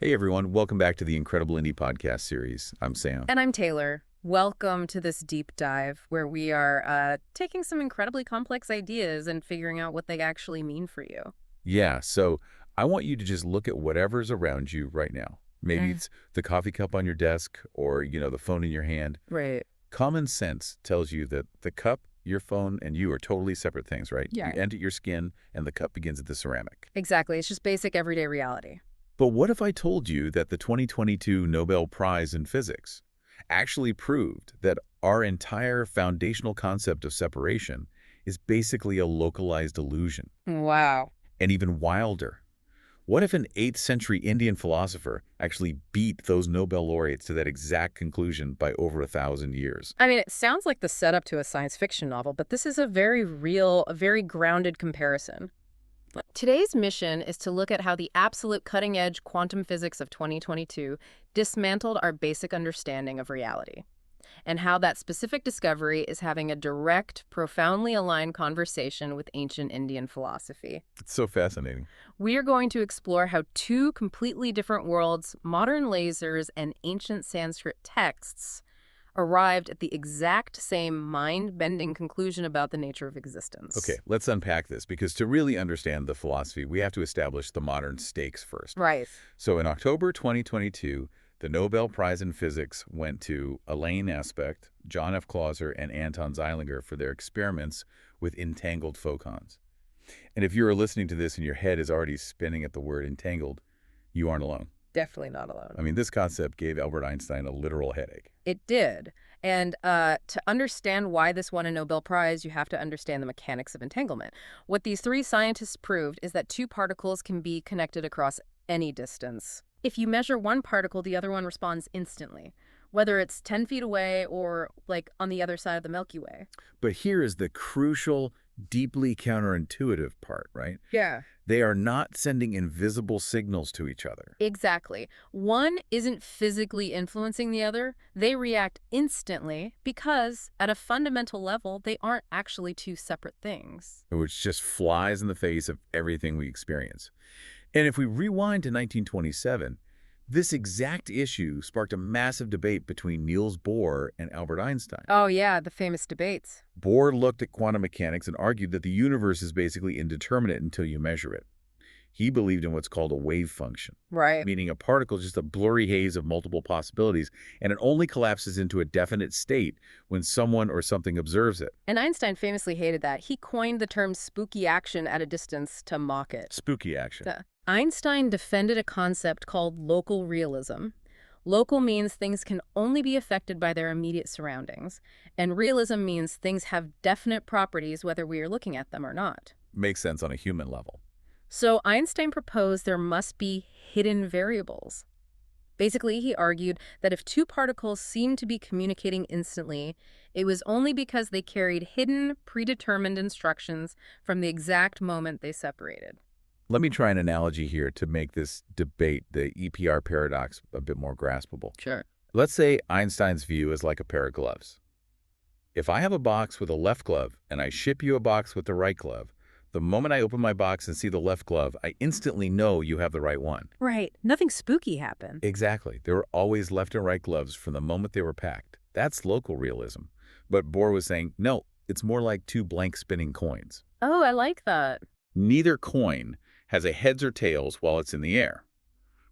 Hey everyone, welcome back to the Incredible Indie Podcast series. I'm Sam. And I'm Taylor. Welcome to this deep dive where we are taking some incredibly complex ideas and figuring out what they actually mean for you. Yeah, so I want you to just look at whatever's around you right now. Maybe it's the coffee cup on your desk or, the phone in your hand. Right. Common sense tells you that the cup, your phone, and you are totally separate things, right? Yeah. You enter your skin and the cup begins at the ceramic. Exactly. It's just basic everyday reality. But what if I told you that the 2022 Nobel Prize in Physics actually proved that our entire foundational concept of separation is basically a localized illusion? Wow. And even wilder, what if an 8th century Indian philosopher actually beat those Nobel laureates to that exact conclusion by over 1,000 years? I mean, it sounds like the setup to a science fiction novel, but this is a very real, a very grounded comparison. Today's mission is to look at how the absolute cutting-edge quantum physics of 2022 dismantled our basic understanding of reality, and how that specific discovery is having a direct, profoundly aligned conversation with ancient Indian philosophy. It's so fascinating. We are going to explore how two completely different worlds, modern lasers and ancient Sanskrit texts, arrived at the exact same mind-bending conclusion about the nature of existence. Okay, let's unpack this, because to really understand the philosophy, we have to establish the modern stakes first. Right. So in October 2022, the Nobel Prize in Physics went to Alain Aspect, John F. Clauser, and Anton Zeilinger for their experiments with entangled photons. And if you're listening to this and your head is already spinning at the word entangled, you aren't alone. Definitely not alone. I mean, this concept gave Albert Einstein a literal headache. It did. And to understand why this won a Nobel Prize, you have to understand the mechanics of entanglement. What these three scientists proved is that two particles can be connected across any distance. If you measure one particle, the other one responds instantly, whether it's 10 feet away or like on the other side of the Milky Way. But here is the crucial, deeply counterintuitive part, right? Yeah. They are not sending invisible signals to each other. Exactly. One isn't physically influencing the other. They react instantly because, at a fundamental level, they aren't actually two separate things. Which just flies in the face of everything we experience. And if we rewind to 1927, this exact issue sparked a massive debate between Niels Bohr and Albert Einstein. Oh, yeah, the famous debates. Bohr looked at quantum mechanics and argued that the universe is basically indeterminate until you measure it. He believed in what's called a wave function, Right. meaning a particle is just a blurry haze of multiple possibilities, and it only collapses into a definite state when someone or something observes it. And Einstein famously hated that. He coined the term spooky action at a distance to mock it. Spooky action. Einstein defended a concept called local realism. Local means things can only be affected by their immediate surroundings, and realism means things have definite properties whether we are looking at them or not. Makes sense on a human level. So Einstein proposed there must be hidden variables. Basically, he argued that if two particles seemed to be communicating instantly, it was only because they carried hidden, predetermined instructions from the exact moment they separated. Let me try an analogy here to make this debate, the EPR paradox, a bit more graspable. Sure. Let's say Einstein's view is like a pair of gloves. If I have a box with a left glove and I ship you a box with the right glove, the moment I open my box and see the left glove, I instantly know you have the right one. Right. Nothing spooky happened. Exactly. There were always left and right gloves from the moment they were packed. That's local realism. But Bohr was saying, no, it's more like two blank spinning coins. Oh, I like that. Neither coin has a heads or tails while it's in the air.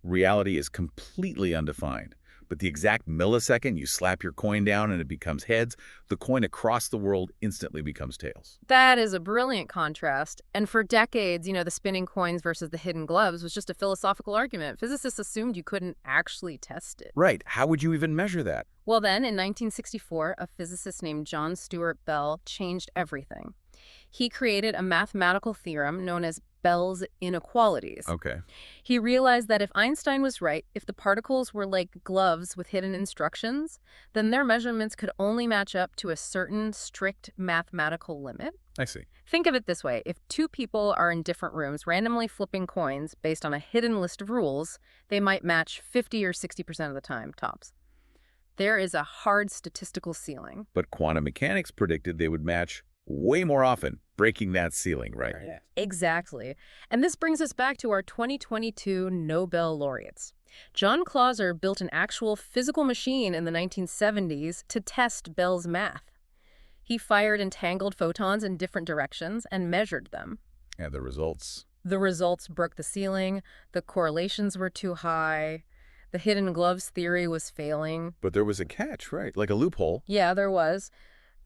Reality is completely undefined. But the exact millisecond you slap your coin down and it becomes heads, the coin across the world instantly becomes tails. That is a brilliant contrast. And for decades, the spinning coins versus the hidden gloves was just a philosophical argument. Physicists assumed you couldn't actually test it. Right. How would you even measure that? Well, then, in 1964, a physicist named John Stuart Bell changed everything. He created a mathematical theorem known as Bell's inequalities. Okay. He realized that if Einstein was right, if the particles were like gloves with hidden instructions, then their measurements could only match up to a certain strict mathematical limit. I see. Think of it this way. If two people are in different rooms randomly flipping coins based on a hidden list of rules, they might match 50 or 60% of the time, tops. There is a hard statistical ceiling. But quantum mechanics predicted they would match way more often, breaking that ceiling, right? Exactly. And this brings us back to our 2022 Nobel laureates. John Clauser built an actual physical machine in the 1970s to test Bell's math. He fired entangled photons in different directions and measured them. And the results. The results broke the ceiling, the correlations were too high, the hidden gloves theory was failing. But there was a catch, right? Like a loophole. Yeah, there was.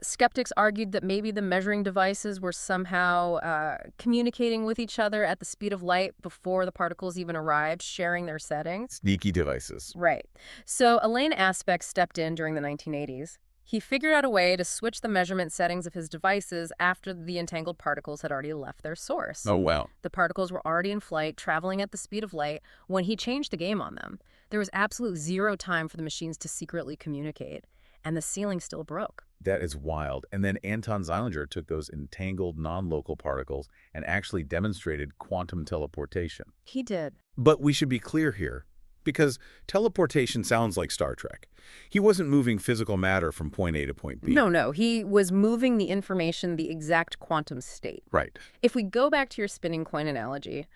Skeptics argued that maybe the measuring devices were somehow communicating with each other at the speed of light before the particles even arrived, sharing their settings. Sneaky devices. Right. So Alain Aspect stepped in during the 1980s. He figured out a way to switch the measurement settings of his devices after the entangled particles had already left their source. Oh, wow. The particles were already in flight, traveling at the speed of light, when he changed the game on them. There was absolute zero time for the machines to secretly communicate, and the ceiling still broke. That is wild. And then Anton Zeilinger took those entangled non-local particles and actually demonstrated quantum teleportation. He did. But we should be clear here, because teleportation sounds like Star Trek. He wasn't moving physical matter from point A to point B. No. He was moving the information the exact quantum state. Right. If we go back to your spinning coin analogy,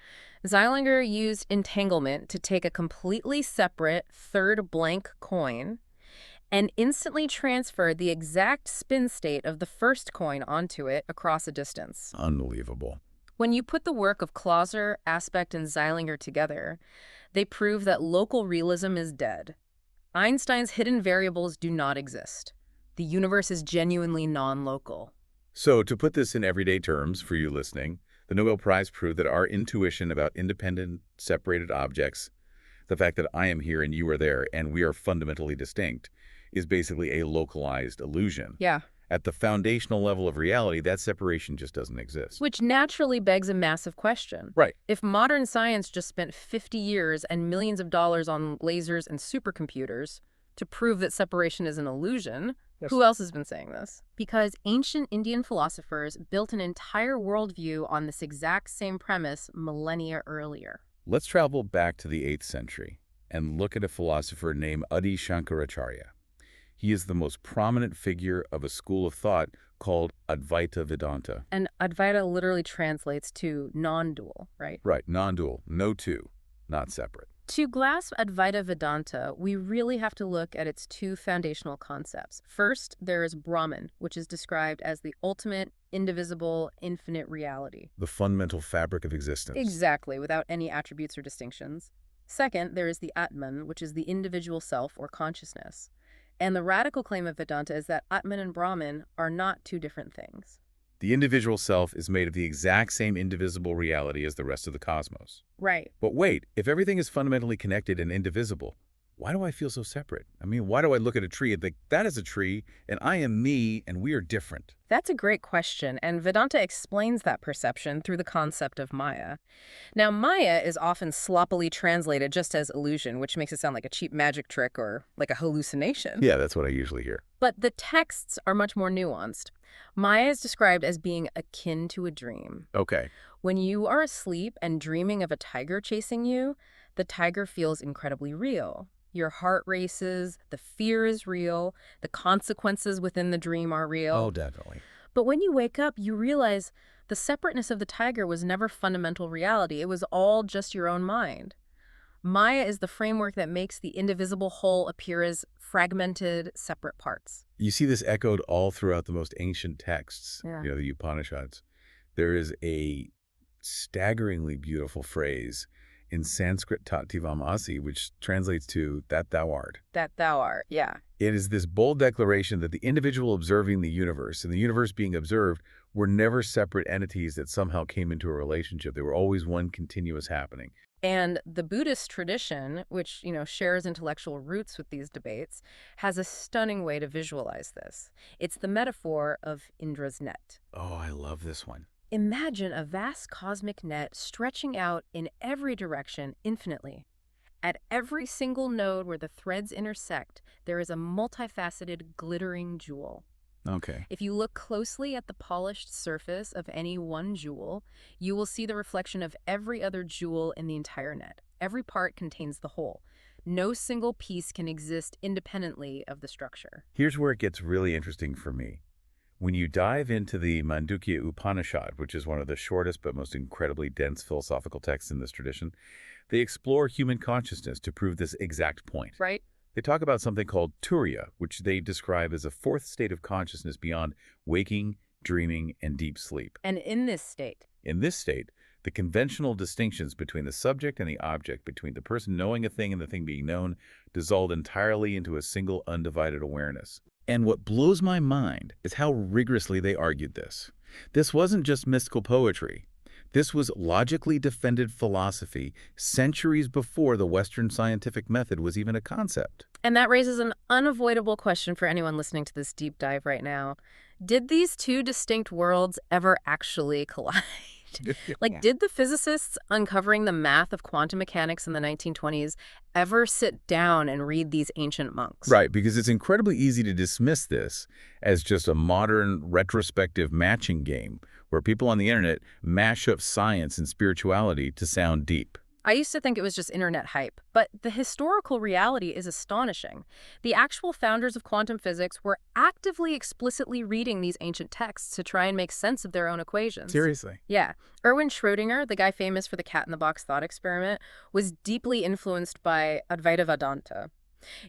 Zeilinger used entanglement to take a completely separate third blank coin and instantly transferred the exact spin state of the first coin onto it across a distance. Unbelievable. When you put the work of Clauser, Aspect, and Zeilinger together, they prove that local realism is dead. Einstein's hidden variables do not exist. The universe is genuinely non-local. So to put this in everyday terms for you listening, the Nobel Prize proved that our intuition about independent, separated objects, the fact that I am here and you are there and we are fundamentally distinct, is basically a localized illusion. Yeah. At the foundational level of reality, that separation just doesn't exist. Which naturally begs a massive question. Right. If modern science just spent 50 years and millions of dollars on lasers and supercomputers to prove that separation is an illusion, Yes. Who else has been saying this? Because ancient Indian philosophers built an entire worldview on this exact same premise millennia earlier. Let's travel back to the 8th century and look at a philosopher named Adi Shankaracharya. He is the most prominent figure of a school of thought called Advaita Vedanta. And Advaita literally translates to non-dual, right? Right, non-dual, no two, not separate. To grasp Advaita Vedanta, we really have to look at its two foundational concepts. First, there is Brahman, which is described as the ultimate, indivisible, infinite reality. The fundamental fabric of existence. Exactly, without any attributes or distinctions. Second, there is the Atman, which is the individual self or consciousness. And the radical claim of Vedanta is that Atman and Brahman are not two different things. The individual self is made of the exact same indivisible reality as the rest of the cosmos. Right. But wait, if everything is fundamentally connected and indivisible, why do I feel so separate? I mean, why do I look at a tree and think, that is a tree, and I am me, and we are different? That's a great question, and Vedanta explains that perception through the concept of Maya. Now, Maya is often sloppily translated just as illusion, which makes it sound like a cheap magic trick or like a hallucination. Yeah, that's what I usually hear. But the texts are much more nuanced. Maya is described as being akin to a dream. Okay. When you are asleep and dreaming of a tiger chasing you, the tiger feels incredibly real. Your heart races, the fear is real, the consequences within the dream are real. Oh, definitely. But when you wake up, you realize the separateness of the tiger was never fundamental reality. It was all just your own mind. Maya is the framework that makes the indivisible whole appear as fragmented, separate parts. You see this echoed all throughout the most ancient texts, Yeah. the Upanishads. There is a staggeringly beautiful phrase in Sanskrit Tattivam Asi, which translates to that thou art. That thou art, yeah. It is this bold declaration that the individual observing the universe and the universe being observed were never separate entities that somehow came into a relationship. They were always one continuous happening. And the Buddhist tradition, which, shares intellectual roots with these debates, has a stunning way to visualize this. It's the metaphor of Indra's net. Oh, I love this one. Imagine a vast cosmic net stretching out in every direction infinitely. At every single node where the threads intersect, there is a multifaceted, glittering jewel. Okay. If you look closely at the polished surface of any one jewel, you will see the reflection of every other jewel in the entire net. Every part contains the whole. No single piece can exist independently of the structure. Here's where it gets really interesting for me. When you dive into the Mandukya Upanishad, which is one of the shortest but most incredibly dense philosophical texts in this tradition, They explore human consciousness to prove this exact point. Right? They talk about something called turiya, which they describe as a fourth state of consciousness beyond waking, dreaming, and deep sleep. And in this state, In this state, the conventional distinctions between the subject and the object, between the person knowing a thing and the thing being known, dissolve entirely into a single undivided awareness. And what blows my mind is how rigorously they argued this. This wasn't just mystical poetry. This was logically defended philosophy centuries before the Western scientific method was even a concept. and that raises an unavoidable question for anyone listening to this deep dive right now. Did these two distinct worlds ever actually collide? Yeah. Did the physicists uncovering the math of quantum mechanics in the 1920s ever sit down and read these ancient monks? Right, because it's incredibly easy to dismiss this as just a modern retrospective matching game where people on the internet mash up science and spirituality to sound deep. I used to think it was just internet hype, but the historical reality is astonishing. The actual founders of quantum physics were actively explicitly reading these ancient texts to try and make sense of their own equations. Seriously. Yeah. Erwin Schrödinger, the guy famous for the cat-in-the-box thought experiment, was deeply influenced by Advaita Vedanta.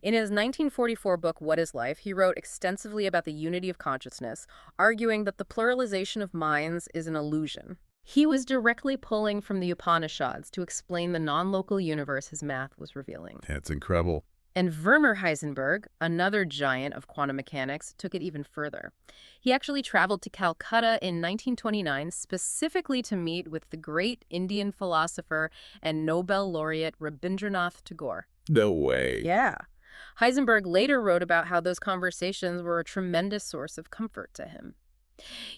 In his 1944 book, What is Life, he wrote extensively about the unity of consciousness, arguing that the pluralization of minds is an illusion. He was directly pulling from the Upanishads to explain the non-local universe his math was revealing. That's incredible. And Werner Heisenberg, another giant of quantum mechanics, took it even further. He actually traveled to Calcutta in 1929 specifically to meet with the great Indian philosopher and Nobel laureate Rabindranath Tagore. No way. Yeah. Heisenberg later wrote about how those conversations were a tremendous source of comfort to him.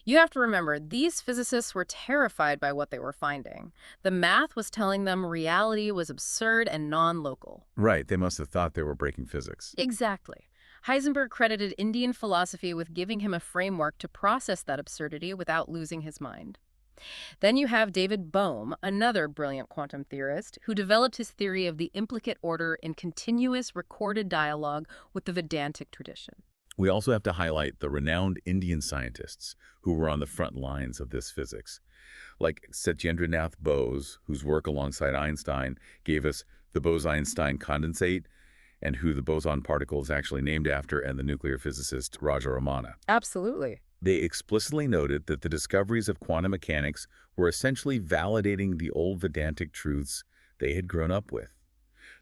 You have to remember, these physicists were terrified by what they were finding. The math was telling them reality was absurd and non-local. Right, they must have thought they were breaking physics. Exactly. Heisenberg credited Indian philosophy with giving him a framework to process that absurdity without losing his mind. Then you have David Bohm, another brilliant quantum theorist, who developed his theory of the implicate order in continuous recorded dialogue with the Vedantic tradition. We also have to highlight the renowned Indian scientists who were on the front lines of this physics, like Satyendranath Bose, whose work alongside Einstein gave us the Bose-Einstein condensate, and who the boson particle is actually named after, and the nuclear physicist Raja Ramana. Absolutely. They explicitly noted that the discoveries of quantum mechanics were essentially validating the old Vedantic truths they had grown up with.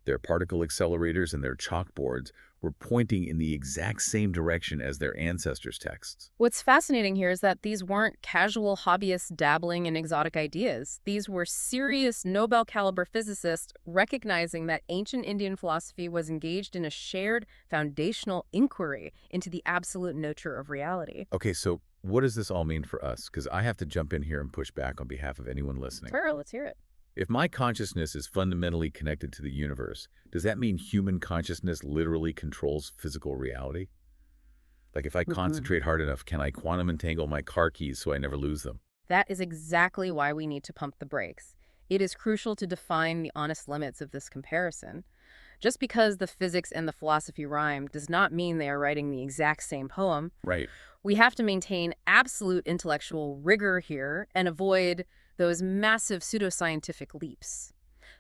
Their particle accelerators and their chalkboards were pointing in the exact same direction as their ancestors' texts. What's fascinating here is that these weren't casual hobbyists dabbling in exotic ideas. These were serious Nobel-caliber physicists recognizing that ancient Indian philosophy was engaged in a shared foundational inquiry into the absolute nature of reality. Okay, so what does this all mean for us? Because I have to jump in here and push back on behalf of anyone listening. Sure, let's hear it. If my consciousness is fundamentally connected to the universe, does that mean human consciousness literally controls physical reality? Like if I concentrate hard enough, can I quantum entangle my car keys so I never lose them? That is exactly why we need to pump the brakes. It is crucial to define the honest limits of this comparison. Just because the physics and the philosophy rhyme does not mean they are writing the exact same poem. Right. We have to maintain absolute intellectual rigor here and avoid those massive pseudoscientific leaps.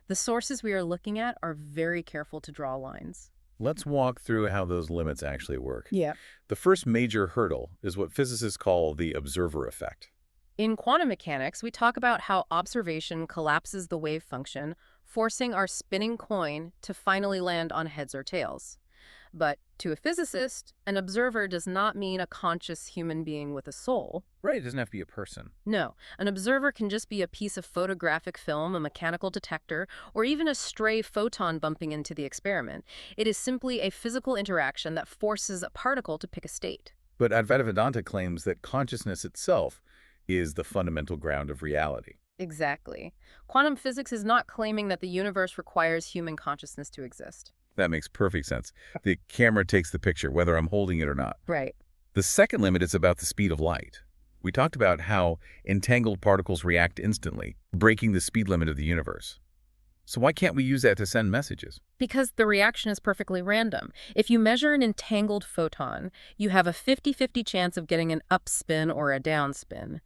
The sources we are looking at are very careful to draw lines. Let's walk through how those limits actually work. Yeah. The first major hurdle is what physicists call the observer effect. In quantum mechanics, we talk about how observation collapses the wave function, forcing our spinning coin to finally land on heads or tails. But to a physicist, an observer does not mean a conscious human being with a soul. Right, it doesn't have to be a person. No, an observer can just be a piece of photographic film, a mechanical detector, or even a stray photon bumping into the experiment. It is simply a physical interaction that forces a particle to pick a state. But Advaita Vedanta claims that consciousness itself is the fundamental ground of reality. Exactly. Quantum physics is not claiming that the universe requires human consciousness to exist. That makes perfect sense. The camera takes the picture, whether I'm holding it or not. Right. The second limit is about the speed of light. We talked about how entangled particles react instantly, breaking the speed limit of the universe. So why can't we use that to send messages? Because the reaction is perfectly random. If you measure an entangled photon, you have a 50-50 chance of getting an upspin or a downspin.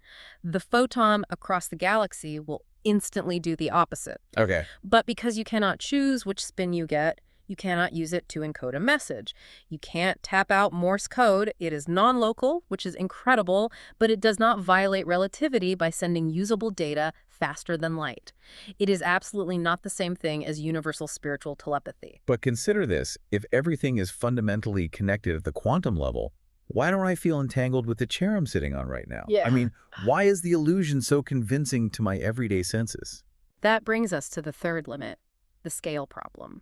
The photon across the galaxy will instantly do the opposite. Okay. But because you cannot choose which spin you get, you cannot use it to encode a message. You can't tap out Morse code. It is non-local, which is incredible, but it does not violate relativity by sending usable data faster than light. It is absolutely not the same thing as universal spiritual telepathy. But consider this. If everything is fundamentally connected at the quantum level, why don't I feel entangled with the chair I'm sitting on right now? Yeah. I mean, why is the illusion so convincing to my everyday senses? That brings us to the third limit, the scale problem.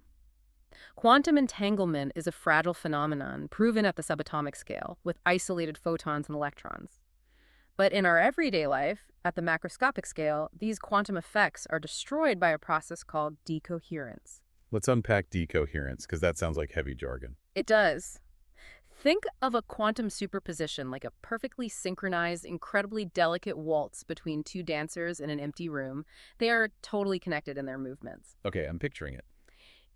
Quantum entanglement is a fragile phenomenon proven at the subatomic scale with isolated photons and electrons. But in our everyday life, at the macroscopic scale, these quantum effects are destroyed by a process called decoherence. Let's unpack decoherence, because that sounds like heavy jargon. It does. Think of a quantum superposition like a perfectly synchronized, incredibly delicate waltz between two dancers in an empty room. They are totally connected in their movements. Okay, I'm picturing it.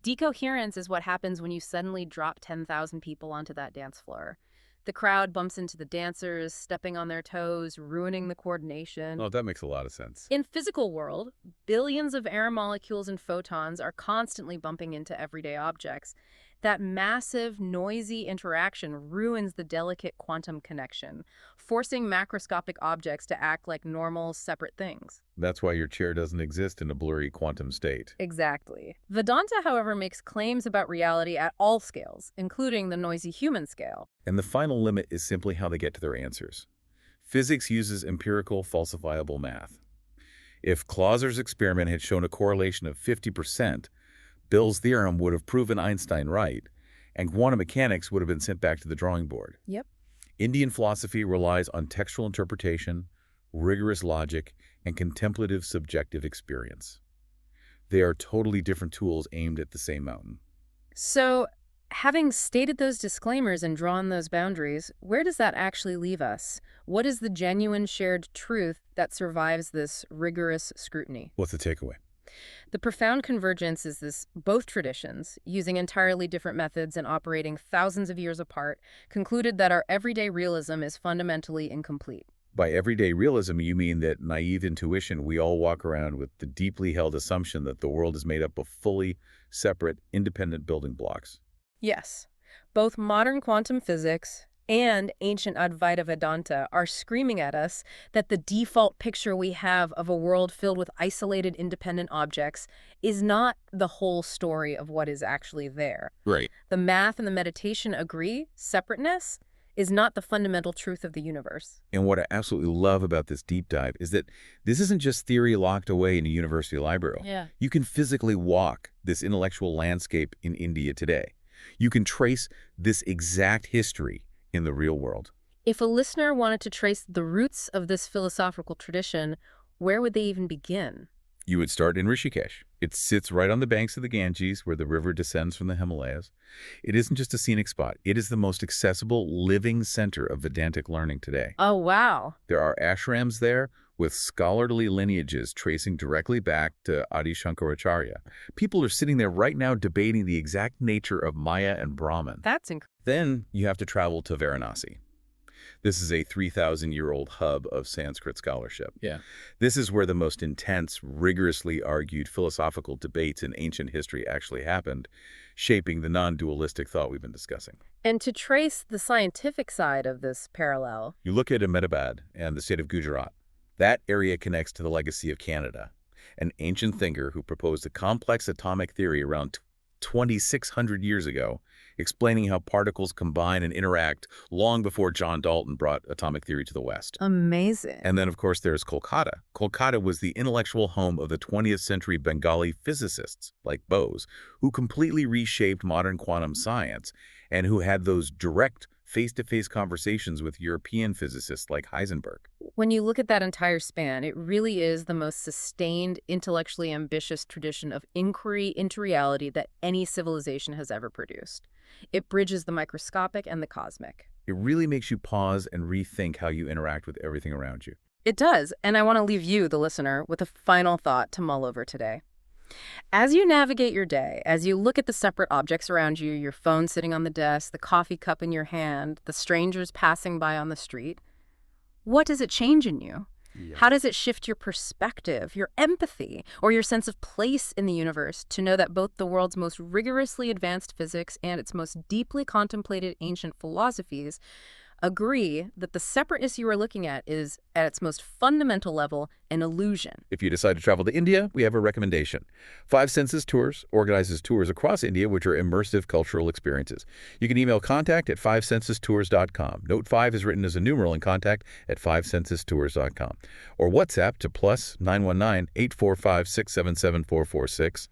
Decoherence is what happens when you suddenly drop 10,000 people onto that dance floor. The crowd bumps into the dancers, stepping on their toes, ruining the coordination. Oh, that makes a lot of sense. In physical world, billions of air molecules and photons are constantly bumping into everyday objects. That massive, noisy interaction ruins the delicate quantum connection, forcing macroscopic objects to act like normal, separate things. That's why your chair doesn't exist in a blurry quantum state. Exactly. Vedanta, however, makes claims about reality at all scales, including the noisy human scale. And the final limit is simply how they get to their answers. Physics uses empirical, falsifiable math. If Clauser's experiment had shown a correlation of 50%, Bill's theorem would have proven Einstein right, and quantum mechanics would have been sent back to the drawing board. Yep. Indian philosophy relies on textual interpretation, rigorous logic, and contemplative subjective experience. They are totally different tools aimed at the same mountain. So, having stated those disclaimers and drawn those boundaries, where does that actually leave us? What is the genuine shared truth that survives this rigorous scrutiny? What's the takeaway? The profound convergence is this: both traditions, using entirely different methods and operating thousands of years apart, concluded that our everyday realism is fundamentally incomplete. By everyday realism, you mean that naive intuition we all walk around with the deeply held assumption that the world is made up of fully separate, independent building blocks. Yes, both modern quantum physics and ancient Advaita Vedanta are screaming at us that the default picture we have of a world filled with isolated independent objects is not the whole story of what is actually there. Right. The math and the meditation agree separateness is not the fundamental truth of the universe. And what I absolutely love about this deep dive is that this isn't just theory locked away in a university library. Yeah. You can physically walk this intellectual landscape in India today. You can trace this exact history in the real world. If a listener wanted to trace the roots of this philosophical tradition, where would they even begin? You would start in Rishikesh. It sits right on the banks of the Ganges where the river descends from the Himalayas. It isn't just a scenic spot. It is the most accessible living center of Vedantic learning today. Oh, wow. There are ashrams there with scholarly lineages tracing directly back to Adi Shankaracharya. People are sitting there right now debating the exact nature of Maya and Brahman. That's incredible. Then you have to travel to Varanasi. This is a 3,000-year-old hub of Sanskrit scholarship. Yeah. This is where the most intense, rigorously argued philosophical debates in ancient history actually happened, shaping the non-dualistic thought we've been discussing. And to trace the scientific side of this parallel, You look at Ahmedabad and the state of Gujarat. That area connects to the legacy of Canada, an ancient thinker who proposed a complex atomic theory around 2,600 years ago, explaining how particles combine and interact long before John Dalton brought atomic theory to the West. amazing. And then, of course, there's Kolkata. Kolkata was the intellectual home of the 20th century Bengali physicists, like Bose, who completely reshaped modern quantum science and who had those direct face-to-face conversations with European physicists like Heisenberg. When you look at that entire span, it really is the most sustained, intellectually ambitious tradition of inquiry into reality that any civilization has ever produced. It bridges the microscopic and the cosmic. It really makes you pause and rethink how you interact with everything around you. It does, and I want to leave you, the listener, with a final thought to mull over today. As you navigate your day, as you look at the separate objects around you, your phone sitting on the desk, the coffee cup in your hand, the strangers passing by on the street, what does it change in you? Yeah. How does it shift your perspective, your empathy, or your sense of place in the universe to know that both the world's most rigorously advanced physics and its most deeply contemplated ancient philosophies agree that the separateness you are looking at is, at its most fundamental level, an illusion? If you decide to travel to India, we have a recommendation. Five Senses Tours organizes tours across India, which are immersive cultural experiences. You can email contact@fivesensestours.com. Note 5 is written as a numeral in contact at fivesensestours.com. Or WhatsApp to +919-845-677-446.